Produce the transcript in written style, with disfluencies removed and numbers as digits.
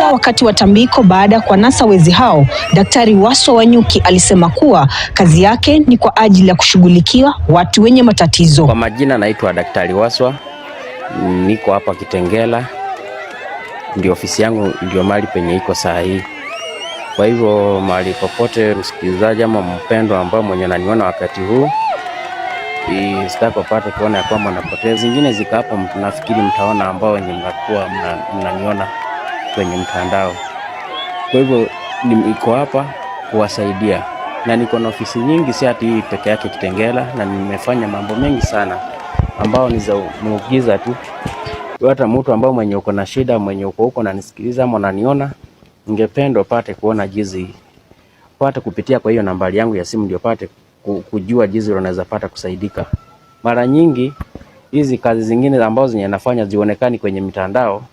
Akizungumza wakati wa tambiko baada ya kuwanasa wezi hao, Daktari Waswa Wanyuki alisema kuwa kazi yake ni kwa ajili ya kushughulikia watu wenye matatizo. Kwa majina naitwa Daktari Waswa, niko hapa Kitengela, ndio ofisi yangu ndio mahali penye iko saa hii. Kwa hivyo mahali popote msikilizaji ama mpendwa ambao mwenye ananiona wakati huu, sitaki upate kuona kwamba napoteza. Zingine zika hapo, nafikiri mtaona ambao wenye mnakuwa mnaniona kwenye mtandao. Kwa hivyo niko hapa kuwasaidia, na niko na ofisi nyingi, si ati hii peke yake Kitengela, na nimefanya mambo mengi sana ambao ni za muujiza tu. Hata mtu ambao mwenye uko na shida, mwenye uko huko na nisikiliza ama unaniona, ningependa upate kuona jinsi, upate kupitia kwa hiyo nambari yangu ya simu, ndio upate kujua jinsi unaweza pata kusaidika. Mara nyingi hizi kazi zingine ambazo zinafanya zionekani kwenye mitandao,